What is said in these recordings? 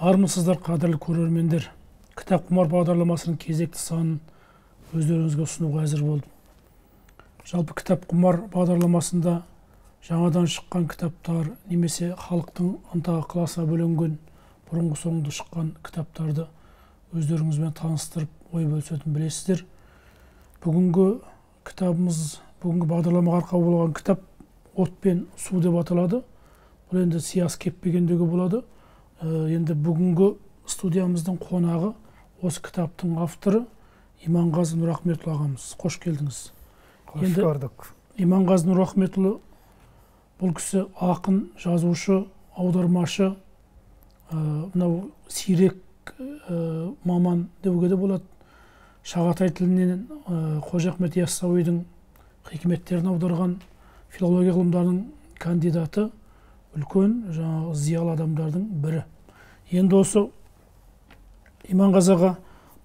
Армысыздар, қадірлі көрермендер. Кітап құмар бағдарламасының кезекті санын өздеріңізге ұсынуға әзір болдым. Жалпы кітап құмар бағдарламасында жаңадан шыққан кітаптар немесе халықтың ынта ықыласына бөленген бұрынғы соңды шыққан кітаптарды өздеріңізбен таныстырып, ой бөлісетінін білесіздер. Бүгінгі кітабымыз, бүгінгі бағдарламаға арқау болған кітап «От пен су» деп аталады. Бұл енді сиясы кеппегендегі болады. Енді бүгінгі студиямыздың қонағы осы кітаптың авторы Иманғазы Нұрахметұлы ағамыз. Қош келдіңіз. Қош көрдік. Иманғазы Нұрахметұлы бұл кісі ақын, жазушы, аудармашы, мынау сирек маман деуге де болады. Шағатай тілінен Қожа Ахмет Яссауидің хикметтерін аударған филология ғылымдарының кандидаты, үлкен зиялы адамдардың бірі. Енді осы Иманғазы аға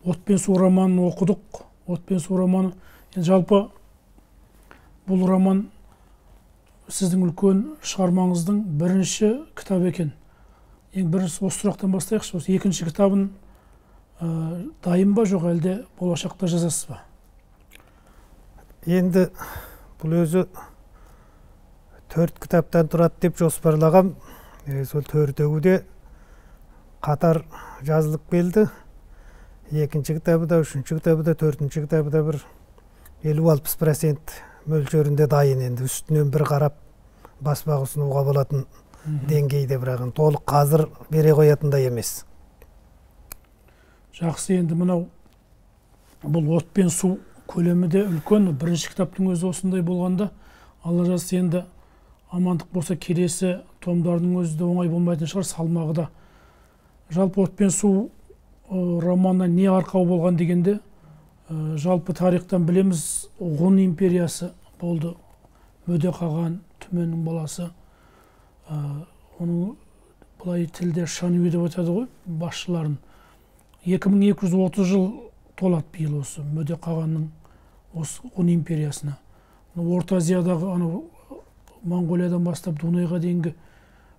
«От пен су» романын оқыдық. «От пен су» романы, жалпы бұл роман сіздің үлкен шығармаңыздың бірінші кітап екен. Ең бірінші осы сұрақтан бастайықшы. Осы екінші кітабын дайын ба, жоқ әлде болашақта жазасыз ба? Енді бұл өзі 4 кітаптан тұрады деп жоспарлағам. Сол 4-еуі де қатар жазылып келді. Екінші кітабы да, үшінші кітабы да, төртінші кітабы да бір 50-60% мөлшерінде дайын. Енді үстінен бір қарап баспаға ұсынуға болатын деңгейде, бірақ толық қазір бере қоятындай емес. Жақсы, енді мынау бұл «От пен су» көлемі де үлкен. Бірінші кітаптың өзі осындай болғанда, алла жазса, енді амандық болса келесі томдардың өзі де оңай болмайтын шығар, салмағы да. Жалпы «От пен су» романына не арқау болған дегенде, жалпы тарихтан білеміз, Ғұн империясы болды. Мөде Қаған, Түменнің баласы. Оның бұлай тілде Шануи деп атады ғой, басшыларын. 2230 жыл толады биыл осы Мөде Қағанның осы Ғұн империясына. Орта Азиядағы Монғолиядан бастап Дунайға дейінгі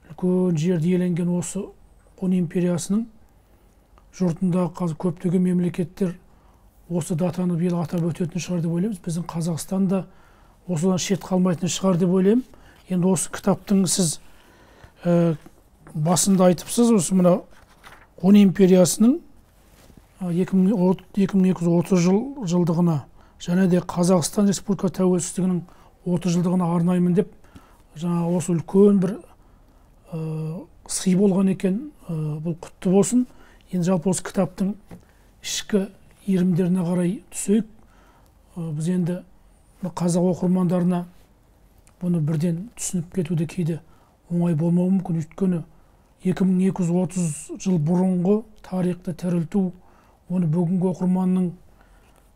үлкен жерді иеленген осы Ғұн империясының жұртындағы қазір көптеген мемлекеттер осы датаны биыл атап өтетін шығар деп ойлаймыз. Біздің Қазақстан да осыдан шет қалмайтын шығар деп ойлаймын. Енді осы кітаптың сіз басында айтыпсыз, осы мына Ғұн империясының 2230 жылдығына және де Қазақстан Республика тәуелсіздігінің 30 жылдығына арнаймын деп, жаңа осы үлкен бір сый болған екен. Бұл құтты болсын. Енді жалпы осы кітаптың ішкі иірімдеріне қарай түсейік. Біз енді қазақ оқырмандарына бұны бірден түсініп кетуде кейде оңай болмауы мүмкін. Өйткені 2230 жыл бұрынғы тарихты тірілту, оны бүгінгі оқырманның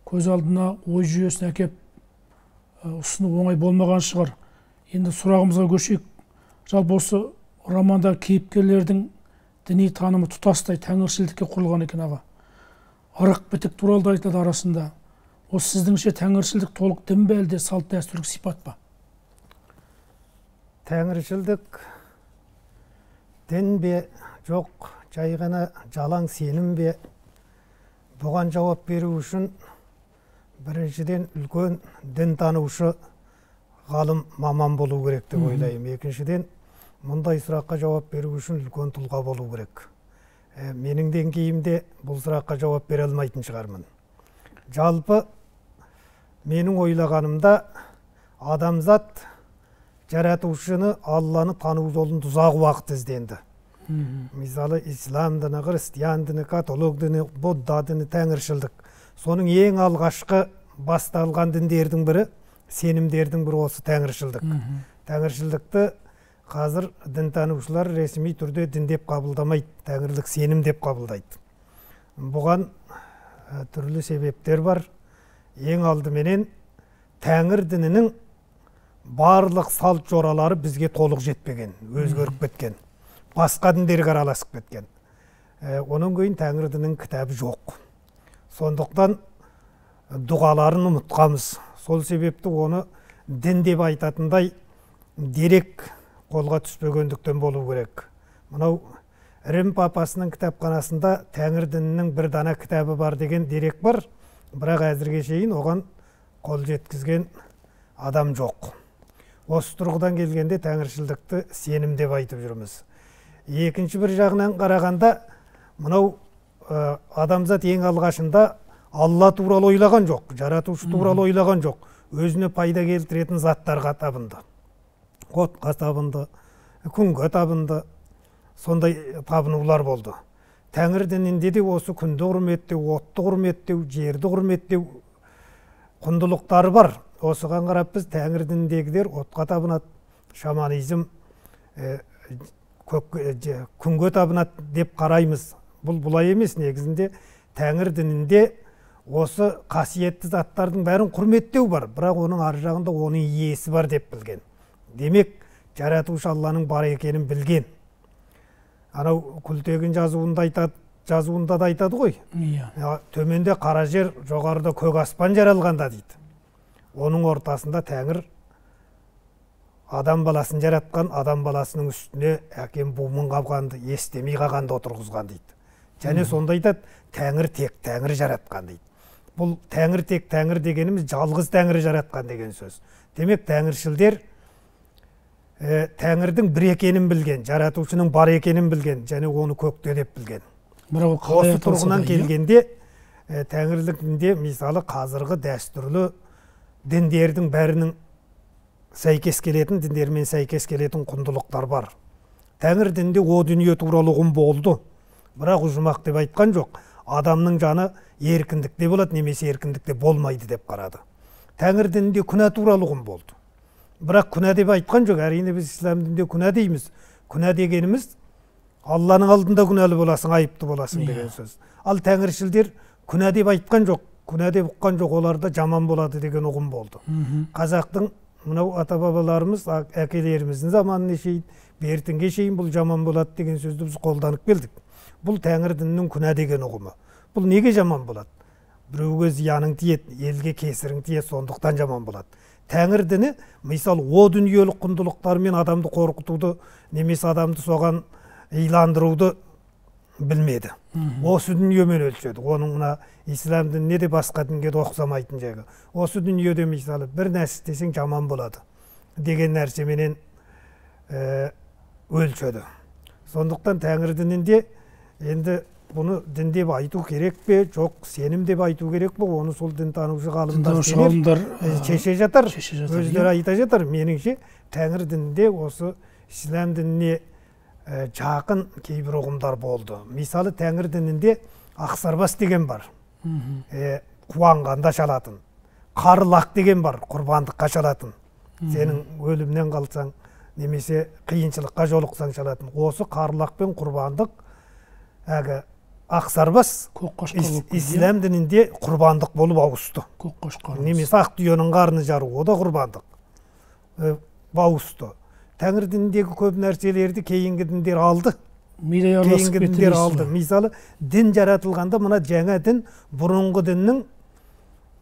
көз алдына ой жүйесін әкеп ұсыну оңай болмаған шығар. Енді сұрағымызға көшейік. Жалпы осы романда кейіпкерлердің діни танымы тұтастай тәңіршілдікке құрылған екен аға. Ырық бітік туралы да айтылады арасында. Осы сіздіңше тәңіршілдік толық дін бе, әлде салт дәстүрлік сипат па? Тәңіршілдік дін бе, жоқ, жай ғана жалаң сенім бе? Бұған жауап беру үшін біріншіден үлкен дін танушы ғалым маман болу керек деп ойлаймын. Екіншіден, мұндай сұраққа жауап беру үшін үлкен тұлға болу керек. Менің деңгейімде бұл сұраққа жауап бере алмайтын шығармын. Жалпы менің ойлағанымда адамзат жаратушыны, Алланы тану жолын ұзақ уақыт ізденді. Мысалы, ислам діні, христиан діні, католик діні, будда діні, тәңіршілдік. Соның ең алғашқы басталған діндердің бірі, сенімдердің бірі осы тәңіршілдік. Тәңіршілдікті қазір дінтанушылар ресми түрде дін деп қабылдамайды, тәңірлік сенім деп қабылдайды. Бұған түрлі себептер бар. Ең алдыменен тәңір дінінің барлық салт жоралары бізге толық жетпеген, өзгеріп кеткен. Басқа діндерге араласып кеткен. Оның кейін тәңір дінінің кітабы жоқ. Сондықтан дұғаларын ұмытқанбыз. Сол себепті оны дін деп айтатындай дерек қолға түспегендіктен болу керек. Мынау Рим папасының кітапханасында Тәңір дінінің бір дана кітабы бар деген дерек бар, бірақ әзірге шейін оған қол жеткізген адам жоқ. Осы тұрғыдан келгенде тәңіршілдікті сенім деп айтып жүрміз. Екінші бір жағынан қарағанда, мынау адамзат ең алғашында Алла туралы ойлаған жоқ, жаратушы туралы ойлаған жоқ, өзіне пайда келтіретін заттарға табынды. Отқа табынды, күнге табынды, сондай табынулар болды. Тәңір дінінде де осы күнді құрметтеу, отты құрметтеу, жерді құрметтеу құндылықтары бар. Осыған қарап біз Тәңір дініндегілер отқа табынады, шаманизм күнге табынады деп қараймыз. Бұл бұлай емес, негізінде Тәңір дінінде осы қасиетті заттардың бәрін құрметтеу бар, бірақ оның ар жағында оның иесі бар деп білген. Демек, жаратушы Алланың бар екенін білген. Анау Күлтегін жазуында да айтады ғой. Төменде қара жер, жоғарыда көк аспан жаралғанда дейді. Оның ортасында Тәңір адам баласын жаратқан, адам баласының үстіне әкем буымын қапқанды, естемей қалғанды отырғызған дейді. Және сонда айтады, Тәңір тек Тәңір жаратқан дейді. Бұл Тәңір тек Тәңір дегеніміз жалғыз Тәңір жаратқан деген сөз. Демек, тәңіршілдер Тәңірдің бір екенін білген, жаратушының бар екенін білген, және оны көкте деп білген. Осы тұрғынан келгенде, Тәңірлік дінде, мысалы, қазіргі дәстүрлі діндердің бәрінің сәйкес келетін, діндермен сәйкес келетін құндылықтар бар. Тәңір дінде о дүние туралы ұғым болды, бірақ ұжымақ деп айтқан жоқ. Адамның жаны еркіндікте болады, немесе еркіндікте болмайды деп қарады. Тәңір дінінде күнә туралы ұғым болды. Бірақ күнә деп айтқан жоқ, әрине біз ислам дінінде күнә дейміз. Күнә дегеніміз Алланың алдында күнәлі боласың, айыпты боласың деген сөз. Ал тәңіршілдер күнә деп айтқан жоқ, күнә деп ұққан жоқ, оларда жаман болады деген ұғым болды. Қазақтың мынау ата-бабаларымыз, әкелеріміздің заманына шейін, бертінге шейін бұл жаман болады деген сөзді біз қолданып келдік. Бұл Тәңір дінінің күнә деген ұғымы. Бұл неге жаман болады? Біреуге зияның тиеді, елге кесірің тиеді, сондықтан жаман болады. Тәңір діні, мысалы, о дүниелік құндылықтармен адамды қорқытуды, немесе адамды соған иландыруды білмеді. Осы дүниемен өлшеді. Оның мына ислам дініне де басқа дінге де ұқсамайтын жағы. Осы дүниеде, мысалы, бір нәрсе істесең жаман болады деген нәрсеменен өлшеді. Сондықтан Тәңір дінінде енді бұны дін деп айту керек пе, жоқ, сенім деп айту керек пе, оны сол дінтанушы ғалымдар шеше жатар, өздері айта жатар. Меніңше Тәңір дінінде осы ислам дініне жақын кейбір ұғымдар болды. Мысалы, Тәңір дінінде ақсарбас деген бар, қуанғанда шалатын. Қарылақ деген бар, құрбандыққа шалатын. Сенің өлімнен қалсаң, немесе қиыншылыққа жолықсаң шалатын. Осы қарылақ пен құрбандық, ақсарбас ислам дінінде құрбандық болып ауысты. Немесе ақ түйенің қарны жару, о да құрбандық ауысты. Тәңір дініндегі көп нәрселерді кейінгі діндер алды. Кейінгі діндер алды. Мысалы, дін жаратылғанда мына жаңа дін бұрынғы діннің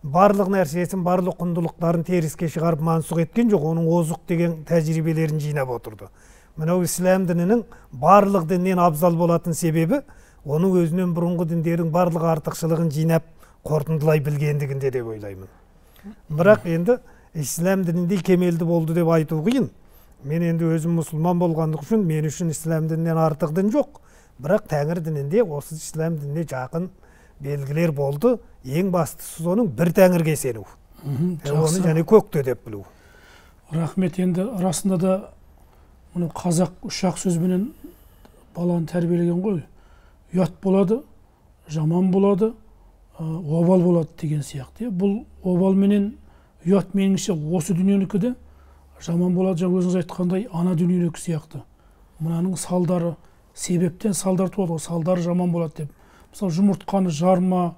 барлық нәрсесін, барлық құндылықтарын теріске шығарып мансұқ еткен жоқ, оның озық деген тәжірибелерін жинап отырды. Мынау ислам дінінің барлық діннен абзал болатын себебі, оның өзінен бұрынғы діндердің барлық артықшылығын жинап қорытындылай білгендігінде деп ойлаймын. Бірақ енді ислам дінінде кемелді болды деп айту қиын. Мен енді өзім мұсылман болғандық үшін, мен үшін ислам дінінен артық дін жоқ. Бірақ Тәңір дінінде осы ислам дініне жақын белгілер болды. Ең бастысы соның бір Тәңірге сену. Оны және көкте деп білу. Рахмет. Енді расында да мұны қазақ үш-ақ сөзбенен баланы тәрбиелеген ғой. Ұят болады, жаман болады, обал болады деген сияқты. Бұл обал менен ұят меніңше осы дүниенікі де, жаман болады, жаңа өзіңіз айтқандай, ана дүниенікі сияқты. Мынаның салдары, себептен салдар туады, салдары жаман болады деп. Мысалы, жұмыртқаны жарма,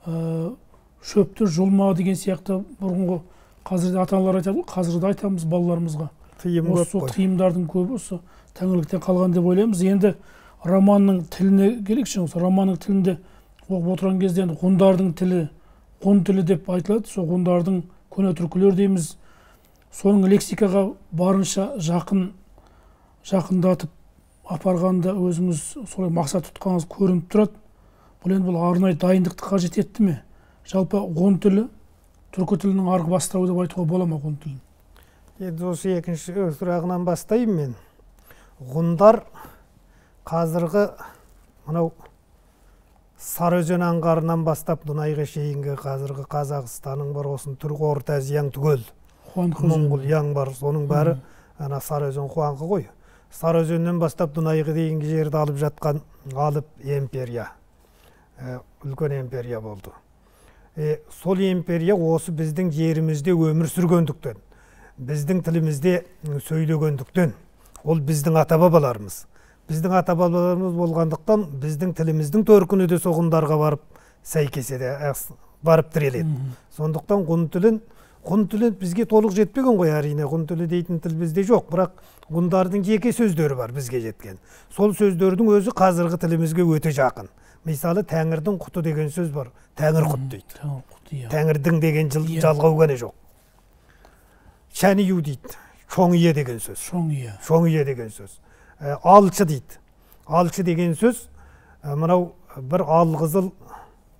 шөпті жұлма деген сияқты бұрынғы қазірде ата-аналар айтады, қазірде айтамыз балаларымызға. Осы тыйымдардың көбі осы тәңірліктен қалған деп ойлаймыз. Енді романның тіліне келейікші, осы романның тілінде оқып отырған кезде енді ғұндардың тілі, ғұн тілі деп айтылады. Сол ғұндардың көне түркілер дейміз. Соның лексикаға барынша жақындатып апарғанда өзіңіз солай мақсат тұтқаныңыз көрініп тұрады. Бұл енді бұл арнайы дайындықты қажет етті ме? Жалпы ғұн тілі түркі тілінің арғы бастауы деп айтуға бола ма ғұн тілін? Енді осы екінші сұрағынан бастайын мен. Ғұндар қазіргі мынау Сарыөзен аңғарынан бастап Дунайға шейінгі қазіргі Қазақстанның бар осын Түркі Орта Азияң түгел. Моңғол яң бар, соның бәрі ана Сарыөзен қуаңқы ғой. Сарыөзеннен бастап Дунайға дейінгі жерді алып жатқан алып империя. Үлкен империя болды. Сол империя осы біздің жерімізде өмір сүргендіктен, біздің тілімізде сөйлегендіктен, ол біздің ата-бабаларымыз. Біздің ата-бабаларымыз болғандықтан, біздің тіліміздің төркіні де соғындарға барып сәйкеседі, барып тіреледі. Сондықтан ғұн тілін бізге толық жетпеген ғой, әрине. Ғұн тілі дейтін тіл бізде жоқ, бірақ ғұндардың жеке сөздері бар бізге жеткен. Сол сөздердің өзі қазіргі тілімізге өте жақын. Мысалы, Тәңірдің құты деген сөз бар. Тәңір құт дейді. Тәңірдің деген жалғау ғана жоқ. Шәнию дейді. Шоңие деген сөз. Шоңие деген сөз. Алшы дейді. Алшы деген сөз мынау бір алқызыл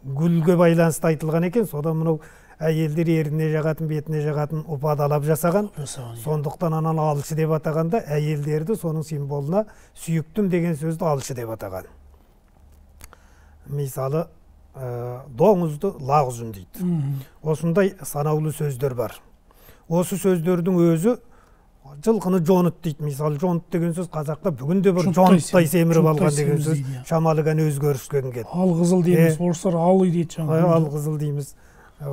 гүлге байланысты айтылған екен. Содан мынау әйелдер еріне жағатын, бетіне жағатын ұпадалап жасаған. Сондықтан анан алшы деп атағанда, әйелдерді соның символына сүйіктім деген сөзді алшы деп атаған. Мысалы, доңызды лағызын дейді. Осындай санаулы сөздер бар. Осы сөздердің өзі жылқыны жоныт дейді. Мысалы, жоныт деген сөз қазақта бүгінде бір жоныттай семіріп алған деген сөз шамалы ғана өзгеріскен келді. Алғызыл дейміз, орыстар алы дейді. Алғызыл дейміз.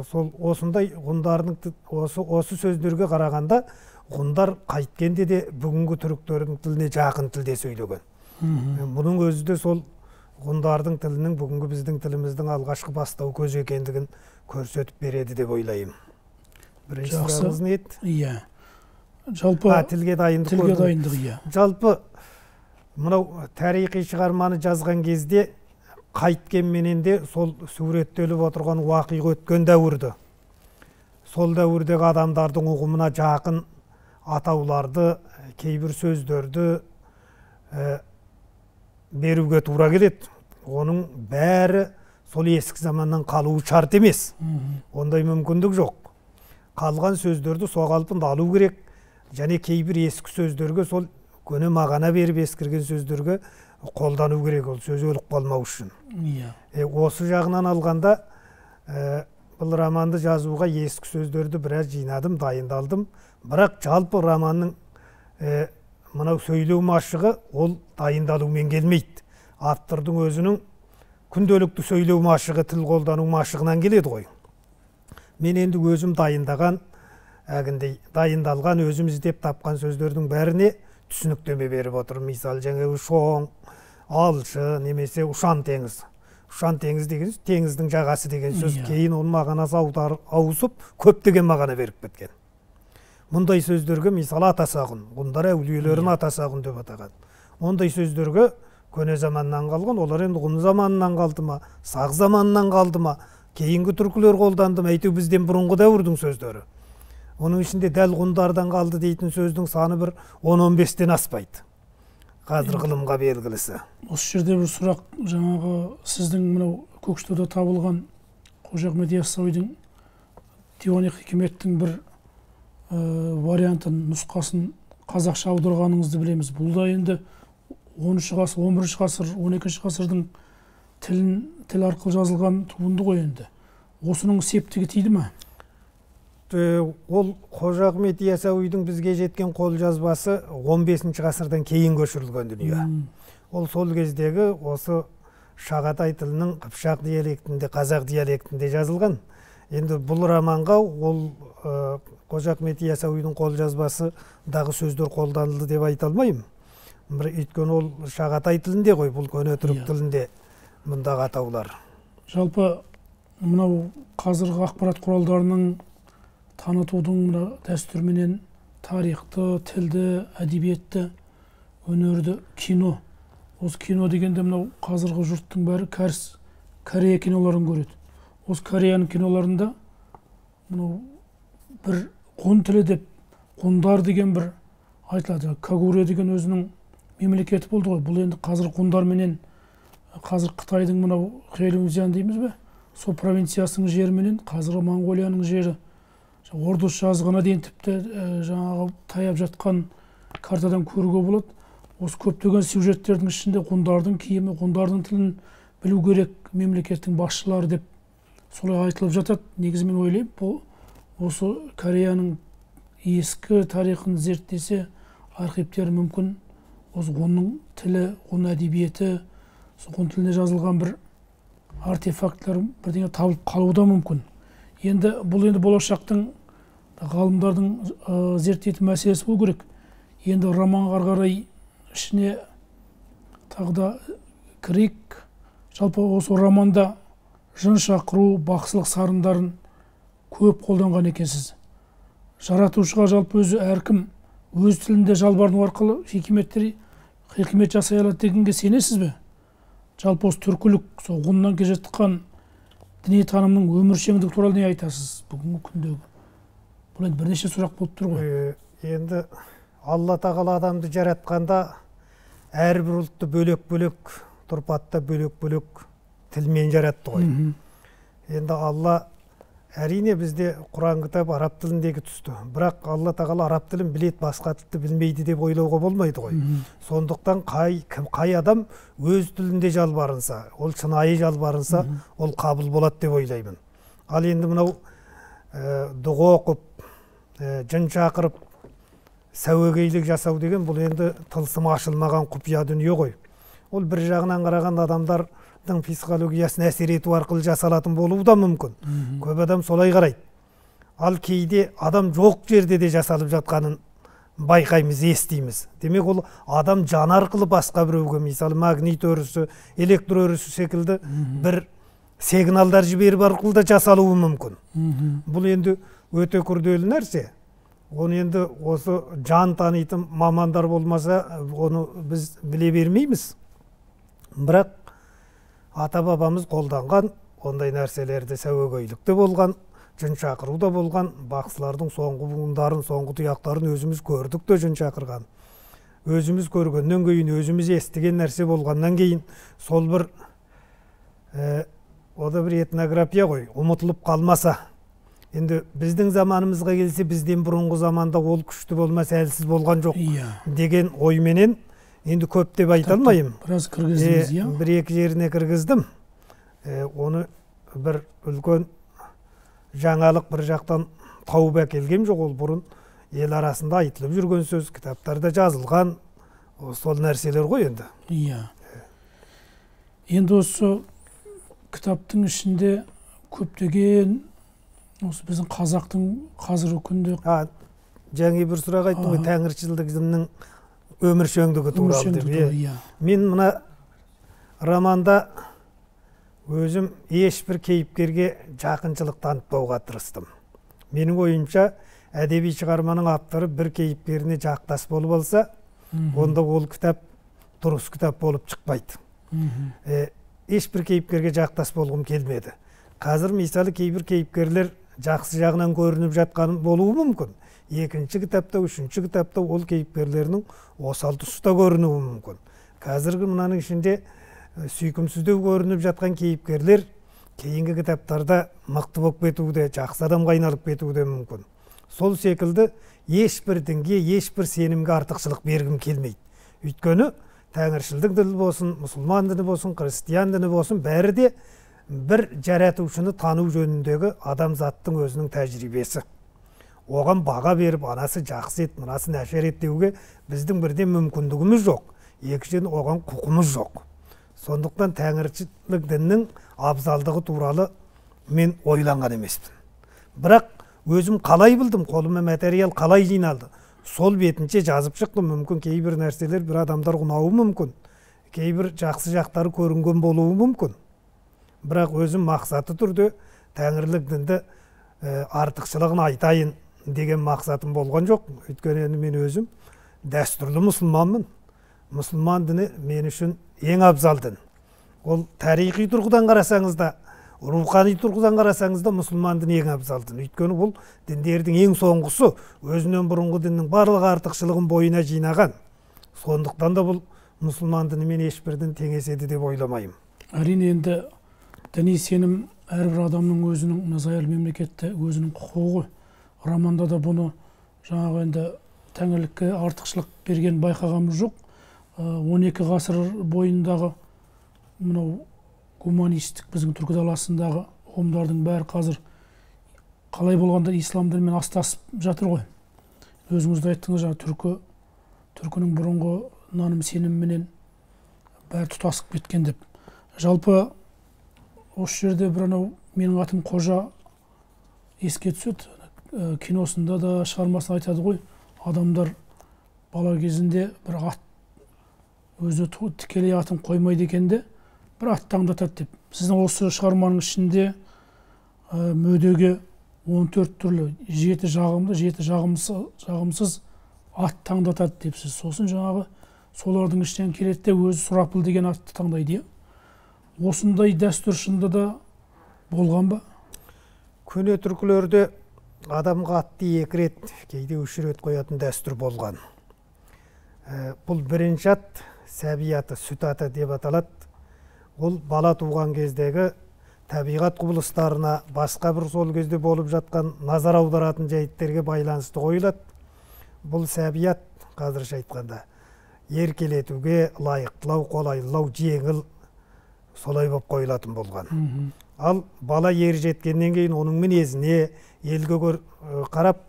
Сол осындай ғұндардың осы сөздерге қарағанда ғұндар қайткенде де бүгінгі түріктердің тіліне жақын тілде сөйлеген. Бұның өзі де сол ғұндардың тілінің бүгінгі біздің тіліміздің алғашқы бастау көзі екендігін көрсетіп береді деп ойлаймын. Бірінші сұрағыңыз не еді? Иә. Жалпы тілге дайындық. Жалпы мынау тарихи шығарманы жазған кезде қайткенменен де сол суреттеліп отырған уақиға өткен дәуірді, сол дәуірдегі адамдардың ұғымына жақын атауларды, кейбір сөздерді беруге тура келеді. Оның бәрі сол ескі заманнан қалуы шарт емес. Ондай мүмкіндік жоқ. Қалған сөздерді соғалпында алу керек, және кейбір ескі сөздерге сол көне мағына беріп ескірген сөздерге қолдану керек, ол сөз өліп қалмау үшін. Осы жағынан алғанда бұл романды жазуға ескі сөздерді біраз жинадым, дайындалдым. Бірақ жалпы романның мынау сөйлеу машығы ол дайындалумен келмейді. Автордың өзінің күнделікті сөйлеу машығы тіл қолдану машығынан келеді ғой. Мен енді өзім дайындаған, дайындалған, өзім іздеп тапқан сөздердің бәріне түсініктеме беріп отырмын. Мысалы, жаңағы шоң, алшы, немесе ұшан теңіз. Ұшан теңіз деген теңіздің жағасы деген сөз. Кейін оның мағынасы ауысып, көптеген мағына беріп кеткен. Мұндай сөздерге, мысалы, атасағын, ғұндар әулиелерін атасағын деп атаған. Ондай сөздерге көне заманнан қалған, олар енді ғұн заманынан қалды ма, сақ заманынан қалды ма, кейінгі түркілер қолданды ма, әйтеу бізден бұрынғы дәуірдің сөздері. Оның ішінде дәл ғұндардан қалды дейтін сөздің саны бір 10-15-тен аспайды. Қазір ғылымға белгілісі. Осы жерде бір сұрақ, жаңағы сіздің мынау Көкшетауда табылған Қожа Ахмет Яссауидің Диуани Хикметтің бір вариантын, нұсқасын қазақша аударғаныңызды білеміз. Бұл да енді 13 ғасыр, 11 ғасыр, 12 ғасырдың тіл арқылы жазылған туынды ғой енді. Осының септігі тиді ме? Ол Қожа Ахмет Яссауидің бізге жеткен қолжазбасы 15 ғасырдан кейін көшірілген дүние. Ол сол кездегі осы Шағатай тілінің Қыпшақ диалектінде, қазақ диалектінде жазылған. Енді бұл романға ол Қожа Ахмет Яссауидің қолжазбасы дағы сөздер қолданылды деп айта алмаймын. Өйткені ол Шағатай тілінде ғой, бұл көне түрік тілінде мұндағы атаулар. Жалпы мынау қазіргі ақпарат құралдарының танытудың дәстүрменен тарихты, тілді, әдебиетті, өнерді, кино. Осы кино дегенде мынау қазіргі жұрттың бәрі Корея киноларын көреді. Осы Кореяның киноларында мынау бір ғұн тілі деп, ғұндар деген бір айтылады. Кагуре деген өзінің мемлекеті болды ғой. Бұл енді қазір ғұндар менен, қазір Қытайдың мынау Хэйлунцзян дейміз бе, сол провинциясының жері менен қазір Монғолияның жері, Ордос жазығына дейін тіпті жаңағы таяп жатқан картадан көруге болады. Осы көптеген сюжеттердің ішінде ғұндардың киімі, ғұндардың тілін білу керек мемлекеттің басшылары деп солай айтылып жатады. Негізі мен ойлаймын, бұл осы Кореяның ескі тарихын зерттесе, архивтері мүмкін осы ғұнның тілі, ғұн әдебиеті, ғұн тіліне жазылған бір артефактлар бірдеңе табылып қалуы да мүмкін. Енді бұл болашақтың ғалымдардың зерттейтін мәселесі болу керек. Енді романға қарай ішіне тағы да кірейік. Жалпы осы романда жын шақыру, бақсылық сарындарын көп қолданған екенсіз. Жаратушыға жалпы өзі әркім өз тілінде жалбарыну арқылы хикмет жасай алады дегенге сенесіз бе? Жалпы осы түркілік, сол ғұннан келе жатқан діни танымның өміршеңдігі туралы не айтасыз бүгінгі күндегі? Бұл енді бірнеше сұрақ болып тұр ғой. Енді Алла тағала адамды жаратқанда әрбір ұлтты бөлек-бөлек тұрпатта бөлек-бөлек тілмен жаратты ғой. Енді Алла әрине бізде Құран кітап араб тіліндегі түсті. Бірақ Алла тағала араб тілін біледі, басқа тілді білмейді деп ойлауға болмайды ғой. Сондықтан қай адам өз тілінде жалбарынса, ол шынайы жалбарынса, ол қабыл болады деп ойлаймын. Ал енді мынау дұға оқып, жын шақырып, сәуегейлік жасау деген бұл енді тылсымы ашылмаған құпия дүние ғой. Ол бір жағынан қарағанда адамдардың психологиясына әсер ету арқылы жасалатын болуы да мүмкін. Көп адам солай қарайды. Ал кейде адам жоқ жерде де жасалып жатқанын байқаймыз, естиміз. Демек ол адам жан арқылы басқа біреуге, мысалы магнит өрісі, электр өрісі секілді бір сигналдар жіберіп арқылы да жасалуы мүмкін. Бұл енді өте күрделі нәрсе. Оны енді осы жан танитын мамандар болмаса, оны біз біле бермейміз. Бірақ ата бабамыз қолданған ондай нәрселерді сәуегейлікте болған, жын шақыруда болған, бақсылардың соңғы буындарын, соңғы тұяқтарын өзіміз көрдік те жын шақырған. Өзіміз көргеннен кейін, өзіміз естіген нәрсе болғаннан кейін, сол бір о да бір этнография ғой, ұмытылып қалмаса. Енді біздің заманымызға келсе, бізден бұрынғы заманда ол күшті болмаса әлсіз болған жоқ деген ойменен енді көп деп айта алмаймын. Біраз кіргіздіңіз, иә? Бір-екі жеріне кіргіздім. Оны бір үлкен жаңалық бір жақтан тауып әкелгем жоқ, ол бұрын ел арасында айтылып жүрген сөз, кітаптарда жазылған сол нәрселер ғой енді. Иә. Енді осы кітаптың ішінде көптеген осы біздің қазақтың қазіргі күнде жаңа бір сұрақ айттым ғой, тәңіршілдігінің өміршеңдігі туралы деп. Мен мына романда өзім ешбір кейіпкерге жақыншылық танытпауға тырыстым. Менің ойымша, әдеби шығарманың авторы бір кейіпкеріне жақтас болып алса, онда ол кітап дұрыс кітап болып шықпайды. Ешбір кейіпкерге жақтас болғым келмеді. Қазір мысалы кейбір кейіпкерлер жақсы жағынан көрініп жатқан болуы мүмкін. Екінші кітапта, үшінші кітапта ол кейіпкерлерінің осал тұсы да көрінуі мүмкін. Қазіргі мынаның ішінде сүйкімсіздеу көрініп жатқан кейіпкерлер кейінгі кітаптарда мықты болып кетуде, жақсы адамға айналып кетуде мүмкін. Сол секілді ешбір дінге, ешбір сенімге артықшылық бергім келмейді. Өйткені тәңіршілдік діні болсын, мұсылман діні болсын, христиан діні болсын, бәрі де бір жаратушыны тану жөніндегі адамзаттың өзінің тәжірибесі. Оған баға беріп, анасы жақсы ет, мынасы нашар ет деуге біздің бірден мүмкіндігіміз жоқ. Екіншіден оған құқымыз жоқ. Сондықтан тәңіршілдік діннің абзалдығы туралы мен ойланған емеспін. Бірақ өзім қалай білдім, қолыма материал қалай жиналды, сол бетінше жазып шықтым. Мүмкін кейбір нәрселер бір адамдар ұнауы мүмкін, кейбір жақсы жақтары көрінген болуы мүмкін. Бірақ өзім мақсаты түрде тәңірлік дінді артықшылығын айтайын деген мақсатым болған жоқ. Өйткені мен өзім дәстүрлі мұсылманмын. Мұсылман діні мен үшін ең абзал дін. Ол тарихи тұрғыдан қарасаңыз да, рухани тұрғыдан қарасаңыз да мұсылман діні ең абзал дін. Өйткені бұл діндердің ең соңғысы, өзінен бұрынғы діннің барлық артықшылығын бойына жинаған. Сондықтан да бұл мұсылмандыны мен ешбірдің теңеседі деп ойламаймын. Әрине енді діни сенім әрбір адамның өзінің назайыр мемлекетте өзінің құқығы. Романда да бұны жаңағы енді тәңірлікке артықшылық берген байқағанымыз жоқ. 12 ғасыр бойындағы мынау гуманистік біздің түркі даласындағы ұғымдардың бәрі қазір қалай болғанда ислам дінімен астасып жатыр ғой. Өзіңіз де айттыңыз, жаңа түркінің бұрынғы наным сенімменен бәрі тұтасып кеткен деп. Жалпы осы жерде бір анау менің атым Қожа еске түседі. Киносында да шығармасында айтады ғой, адамдар бала кезінде бір ат өзі тікелей атын қоймайды екен де бір ат таңдатады деп. Сіздің осы шығарманың ішінде мөдеге 14 түрлі 7 жағымды, 7 жағымсыз ат таңдатады депсіз. Сосын жаңағы солардың ішінен келеді де өзі Сұрапыл деген атты таңдайды. Осындай дәстүр шынында да болған ба? Көне түркілерде адамға атты 2 рет, кейде 3 рет қоятын дәстүр болған. Бұл бірінші ат сәби аты, сүт аты деп аталады. Ол бала туған кездегі табиғат құбылыстарына, басқа бір сол кезде болып жатқан назар аударатын жайттерге байланысты қойылады. Бұл сәби ат қазірше айтқанда еркелетуге лайықтылау, қолайлылау, жеңіл солай болып қойылатын болған. Ал бала ер жеткеннен кейін оның мінезіне, елге қарап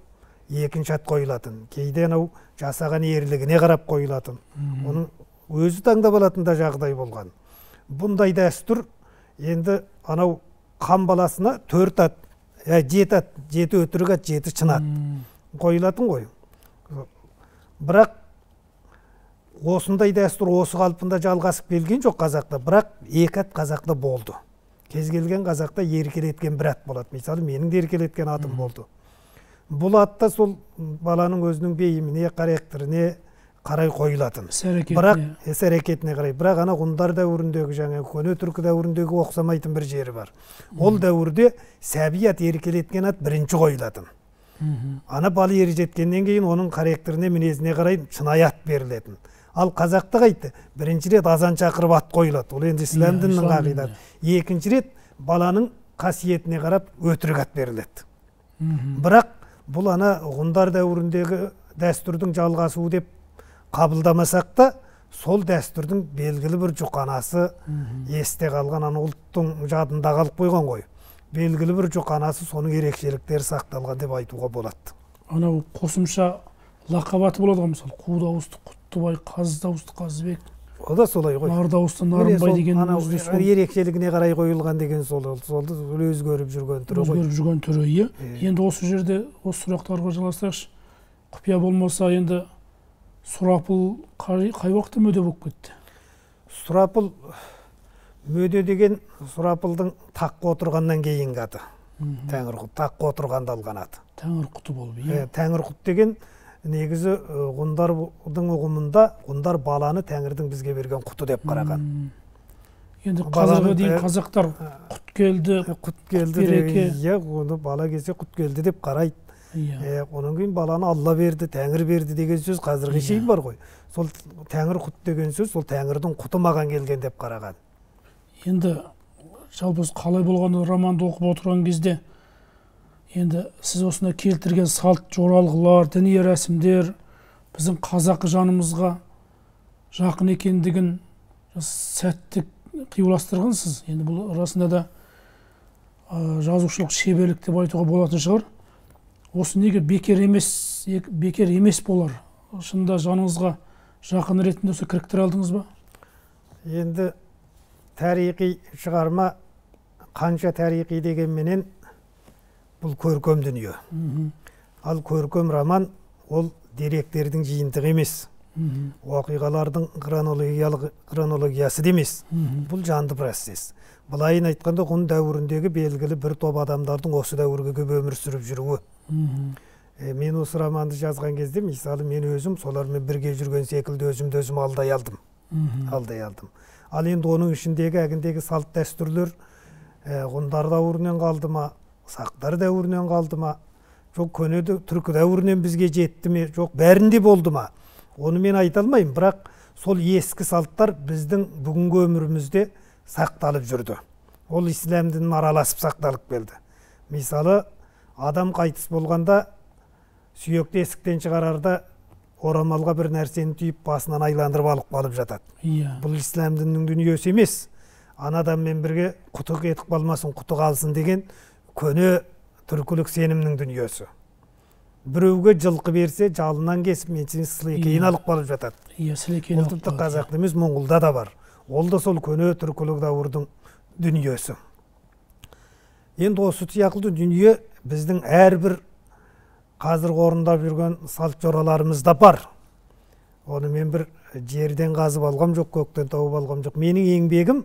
екінші ат қойылатын. Кейде анау жасаған ерлігіне қарап қойылатын. Оның өзі таңдап алатын да жағдай болған. Бұндай дәстүр енді анау қан баласына 4 ат, 7 ат, 7 өтірік ат, 7 шын ат қойылатын ғой. Бірақ осындай дәстүр осы қалпында жалғасып келген жоқ қазақта, бірақ 2 ат қазақта болды. Кез келген қазақта еркелеткен бір ат болады. Мысалы, менің де еркелеткен атым болды. Бұл атта сол баланың өзінің бейіміне, характеріне қарай қойылатын. Іс-әрекетіне қарай. Бірақ ана ғұндар дәуіріндегі, жаңа көне түркі дәуіріндегі оқсамайтын бір жері бар. Ол дәуірде сәби ат, еркелеткен ат бірінші қойылатын. Ана бала ер жеткеннен кейін оның характеріне, мінезіне қарай шынайы ат берілетін. Ал қазақта қайтты, бірінші рет азан шақырып ат қойылады. Ол енді ислам дінінің қағидаты. Екінші рет баланың қасиетіне қарап өтірік ат беріледі. Бірақ бұл ана ғұндар дәуіріндегі дәстүрдің жалғасуы деп қабылдамасақ та, сол дәстүрдің белгілі бір жұқанасы есте қалған, ана ұлттың жадында қалып қойған ғой. Белгілі бір жұқанасы, соның ерекшеліктері сақталған деп айтуға болады. Анау қосымша лақап аты болады ғой, мысалы, Қу дауысты Құттыбай, Қаз дауысты Қазыбек. О да солай ғой. Нар дауысты Нарымбай деген ерекшелігіне қарай қойылған деген сол өзгеріп жүрген түрі ғой. Өзгеріп жүрген түрі, иә. Енді осы жерде осы сұрақтарға жалғастырайықшы. Құпия болмаса, енді Сұрапыл қай уақытта мөде болып кетті? Сұрапыл мөде деген Сұрапылдың таққа отырғаннан кейінгі аты. Тәңірқұт, таққа отырғанда алған аты. Тәңірқұты болып, иә. Тәңірқұт деген негізі ғұндардың ұғымында ғұндар баланы Тәңірдің бізге берген құты деп қараған. Енді қазіргі дейін қазақтар құт келді, береке. Иә, оны бала кезде құт келді деп қарайды. Оның кейін баланы Алла берді, Тәңір берді деген сөз қазіргі шейін бар ғой. Сол Тәңір құт деген сөз, сол Тәңірдің құты маған келген деп қараған. Енді жалпы қалай болғанда романды оқып отырған кезде, енді сіз осында келтірген салт жоралғылар, діни рәсімдер біздің қазақы жанымызға жақын екендігін сәтті қиюластырғансыз. Енді бұл расында да жазушылық шеберлік деп айтуға болатын шығар. Осы неге бекер емес болар? Шынында жаныңызға жақын ретінде осы кіріктіре алдыңыз ба? Енді тарихи шығарма қанша тарихи дегенменен бұл көркем дүние. Ал көркем роман ол деректердің жиынтығы емес. Оқиғалардың хронологиясы демес. Бұл жанды процесс. Былайын айтқанда ғұн дәуіріндегі белгілі бір топ адамдардың осы дәуірге көп өмір сүріп жүруі. Мен осы романды жазған кезде, мысалы, мен өзім солармен бірге жүрген секілді өзімді өзім алдай алдым. Ал енді оның ішіндегі әгіндегі салт дәстүрлер ғұндар дәуірінен қалды ма, сақтар дәуірінен қалды ма, жоқ көне түркі дәуірінен бізге жетті ме, жоқ бәрінде болды ма, оны мен айта алмаймын. Бірақ сол ескі салттар біздің бүгінгі өмірімізде сақталып жүрді. Ол ислам дініне араласып сақталып келді. Мысалы, адам қайтыс болғанда сүйекті есіктен шығарарда орамалға бір нәрсені түйіп басынан айландырып алып қалып жатады. Бұл ислам дінінің дүниесі емес. Анадаммен бірге құты кетіп қалмасын, құты қалсын деген көне түркілік сенімнің дүниесі. Біреуге жылқы берсе, жалынан кесіп, менсіз сілекейін алып қалып жатады. Ол тіпті қазақта емес, Моңғолда да бар. Ол да сол көне түркілік дәуірдің дүниесі. Енді осы сияқты дүние біздің әрбір қазіргі орындап жүрген салт жораларымызда бар. Оны мен бір жерден қазып алғам жоқ, көктен тауып алғам жоқ. Менің еңбегім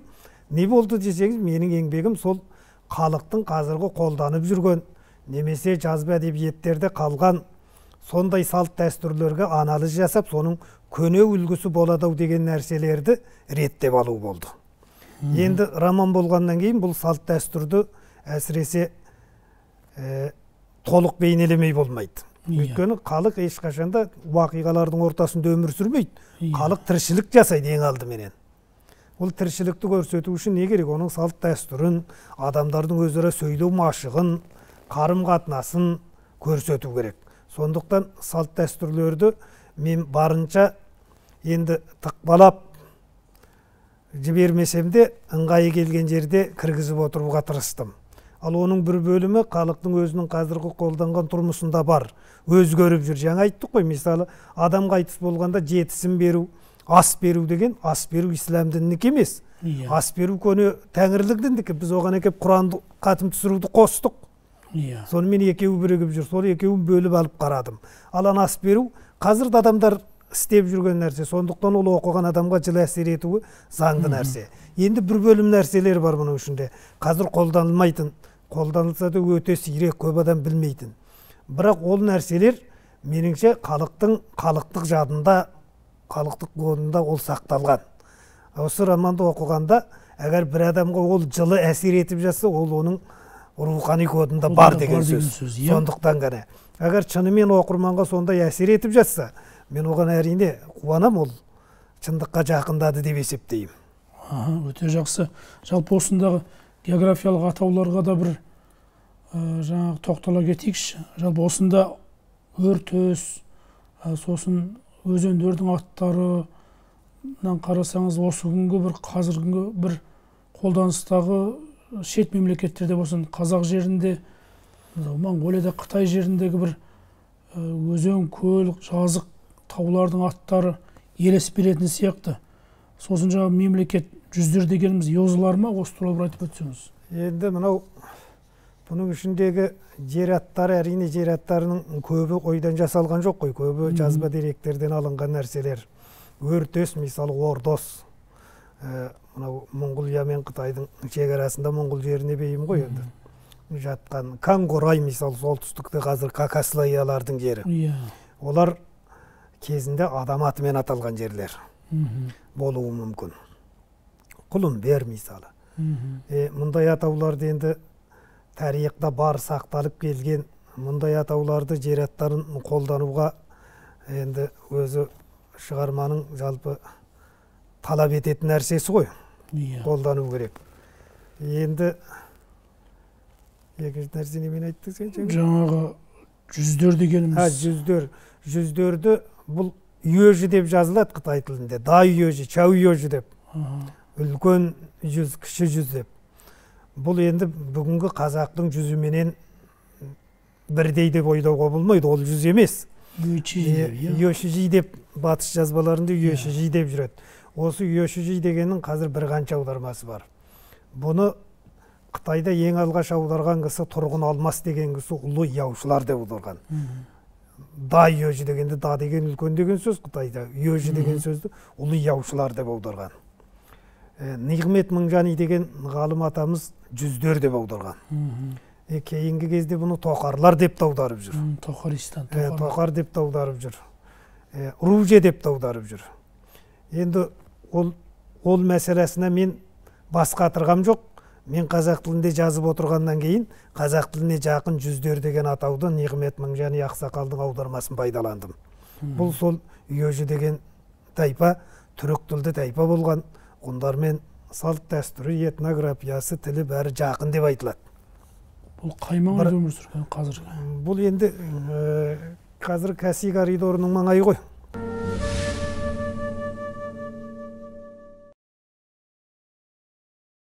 не болды десеңіз, менің еңбегім сол халықтың қазіргі қолданып жүрген, немесе жазба әдебиеттерде қалған сондай салт дәстүрлерге анализ жасап, соның көне үлгісі болады деген нәрселерді реттеп алу болды. Енді роман болғаннан кейін бұл салт дәстүрді әсіресе толық бейнелемей болмайды. Өйткені халық ешқашанда уақиғалардың ортасында өмір сүрмейді. Халық тіршілік жасайды ең алдыменен. Ол тіршілікті көрсету үшін не керек? Оның салт дәстүрін, адамдардың өзара сөйлеу машығын, қарым қатынасын көрсету керек. Сондықтан салт дәстүрлерді мен барынша енді тықпалап жібермесем де ыңғайы келген жерде кіргізіп отыруға тырыстым. Ал оның бір бөлімі халықтың өзінің қазіргі қолданған тұрмысында бар, өзгеріп жүр. Жаңа айттық қой, мысалы, адам қайтыс болғанда жетісін беру, ас беру деген, ас беру ислам діннікі емес. Ас беру көне тәңірлік діндікі. Біз оған екеп Құранды қатым түсіруді қостық. Сонымен екеуі бірігіп жүр. Сол екеуін бөліп алып қарадым. Ал ас беру қазір адамдар істеп жүрген нәрсе. Сондықтан ол оқыған адамға жылы әсер етуі заңды нәрсе. Енді бір бөлім нәрселер бар мұның ішінде. Қазір қолданылмайтын, қолданылса да өте сирек, көп адам білмейтін. Бірақ ол нәрселер меніңше халықтық жадында, халықтық ойында ол сақталған. Осы романды оқығанда, әгер бір адамға ол жылы әсер етіп жатса, ол оның рухани кодында бар деген сөз. Сондықтан ғана. Әгер шынымен оқырманға сондай әсер етіп жатса, мен оған әрине қуанам, ол шындыққа жақындады деп есептеймін. Өте жақсы. Жалпы осындағы географиялық атауларға да бір жаңағы тоқтала кетейікші. Жалпы осында өртөс, сосын өзендердің аттарынан қарасаңыз, осы күнгі бір қазіргі бір қолданыстағы шет мемлекеттерде болсын, қазақ жерінде, Моңғолияда, Қытай жеріндегі бір өзен, көл, жазық таулардың аттары елес беретін сияқты. Сосын жаңағы мемлекет жүздер дегеніміз езылар ма? Осы туралы бір айтып өтсеңіз. Енді мынау бұның ішіндегі жер аттары, әрине жер аттарының көбі ойдан жасалған жоқ қой, көбі жазба деректерден алынған нәрселер. Өртөс, мысалы Ордос, мынау Монғолия мен Қытайдың шекарасында Моңғол жеріне бейім ғой енді. Жатқан Кангурай, мысалы солтүстікте қазір Какаслаялардың жері. Олар кезінде адам атымен аталған жерлер болуы мүмкін. Құлынбер мысалы. Мұндай атауларды енді тарихта бар сақталып келген, мұндай атауларды жер аттарын қолдануға енді өзі шығарманың жалпы талап ететін нәрсесі ғой. Қолдану керек. Енді екінші нәрсе немен айттың сен? Жаңағы жүздер дегеніміз. Жүздерді бұл үйежі деп жазылады Қытай тілінде. Да үйежі, чау үйежі деп. Үлкен жүз, кіші жүз деп. Бұл енді бүгінгі қазақтың жүзіменен бірдей деп ойлауға болмайды. Ол жүз емес. Үйеші деп батыс жазбаларында үйеші деп жүреді. Осы үйеші дегеннің қазір бір қанша аудармасы бар. Бұны Қытайда ең алғаш аударған кісі Тұрғын Алмас деген кісі ұлы яушылар деп аударған. Да үйежі дегенде, да деген үлкен деген сөз Қытайда, үйежі деген сөзді ұлы яушылар деп аударған. Нығмет Мыңжани деген ғалым атамыз жүздер деп аударған. Кейінгі кезде бұны тоқарлар деп аударып жүр. Тоқар деп аударып жүр. Руже деп аударып жүр. Енді ол мәселесіне мен бас қатырғам жоқ. Мен қазақ тілінде жазып отырғаннан кейін қазақ тіліне жақын жүздер деген атауды Нығмет Мыңжани ақсақалдың аудармасын пайдаландым. Бұл сол үйежі деген тайпа түрік тілді тайпа болған, ондармен салт дәстүрі, этнографиясы, тілі бәрі жақын деп айтылады. Бұл қай маңайда өмір сүрген қазір? Бұл енді қазір Каси коридорының маңайы ғой.